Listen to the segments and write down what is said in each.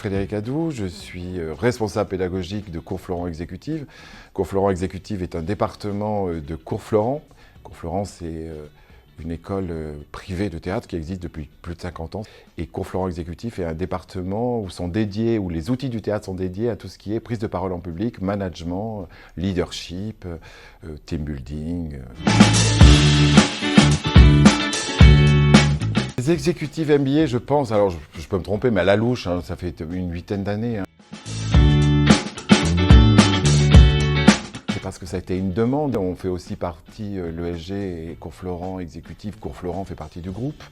Frédéric Hadou, je suis responsable pédagogique de Cours Florent Exécutive. Cours Florent Exécutive est un département de Cours Florent. Cours Florent, c'est une école privée de théâtre qui existe depuis plus de 50 ans. Et Cours Florent Exécutif est un département où les outils du théâtre sont dédiés à tout ce qui est prise de parole en public, management, leadership, team building. Les exécutives MBA, je pense, alors je peux me tromper, mais à la louche, hein, ça fait une 8aine d'années. Hein. C'est parce que ça a été une demande. On fait aussi partie, l'ESG et Cours Florent Exécutif, Cours Florent fait partie du groupe.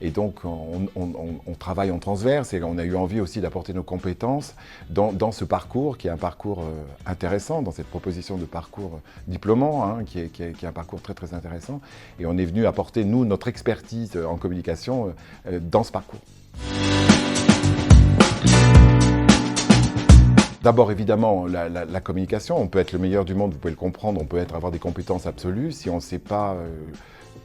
Et donc, on travaille en transverse et on a eu envie aussi d'apporter nos compétences dans ce parcours, qui est un parcours intéressant, dans cette proposition de parcours diplômant, hein, qui est un parcours très très intéressant. Et on est venu apporter, nous, notre expertise en communication dans ce parcours. D'abord, évidemment, la communication. On peut être le meilleur du monde, vous pouvez le comprendre, on peut avoir des compétences absolues. Si on ne sait pas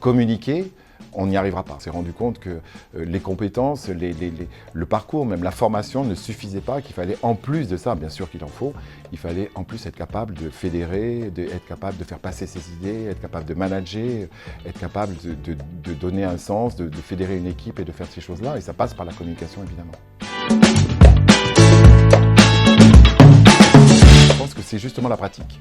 communiquer, on n'y arrivera pas. On s'est rendu compte que les compétences, le parcours, même la formation ne suffisait pas, qu'il fallait en plus de ça, bien sûr qu'il en faut, il fallait en plus être capable de fédérer, être capable de faire passer ses idées, être capable de manager, être capable de donner un sens, de fédérer une équipe et de faire ces choses-là. Et ça passe par la communication, évidemment. Je pense que c'est justement la pratique.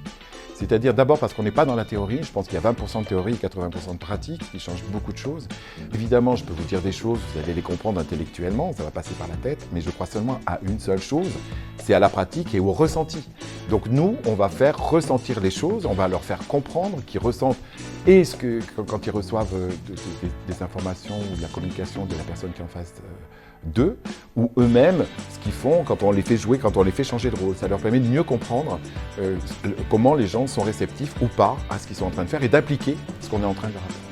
C'est-à-dire d'abord parce qu'on n'est pas dans la théorie, je pense qu'il y a 20% de théorie et 80% de pratique, ce qui change beaucoup de choses. Évidemment, je peux vous dire des choses, vous allez les comprendre intellectuellement, ça va passer par la tête, mais je crois seulement à une seule chose, c'est à la pratique et au ressenti. Donc nous, on va faire ressentir les choses, on va leur faire comprendre qu'ils ressentent et quand ils reçoivent des informations ou de la communication de la personne qui est en face d'eux, ou eux-mêmes, ce qu'ils font quand on les fait jouer, quand on les fait changer de rôle. Ça leur permet de mieux comprendre comment les gens sont réceptifs ou pas à ce qu'ils sont en train de faire et d'appliquer ce qu'on est en train de leur apprendre.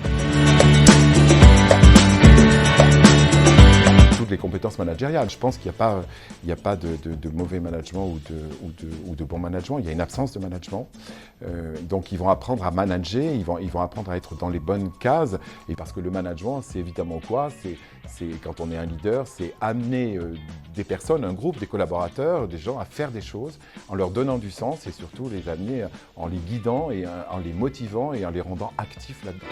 Toutes les compétences managériales. Je pense qu'il n'y a pas de mauvais management ou de bon management. Il y a une absence de management. Donc ils vont apprendre à manager, ils vont apprendre à être dans les bonnes cases. Et parce que le management, c'est évidemment quoi ? C'est quand on est un leader, c'est amener des personnes, un groupe, des collaborateurs, des gens à faire des choses en leur donnant du sens et surtout les amener en les guidant et en les motivant et en les rendant actifs là-dedans.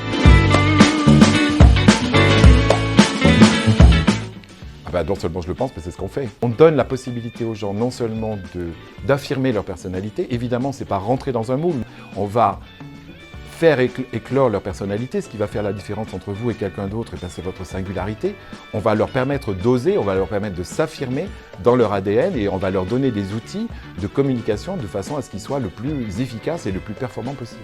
Non seulement je le pense, mais c'est ce qu'on fait. On donne la possibilité aux gens non seulement d'affirmer leur personnalité, évidemment c'est pas rentrer dans un moule, on va faire éclore leur personnalité, ce qui va faire la différence entre vous et quelqu'un d'autre, et c'est votre singularité. On va leur permettre d'oser, on va leur permettre de s'affirmer dans leur ADN et on va leur donner des outils de communication de façon à ce qu'ils soient le plus efficaces et le plus performants possible.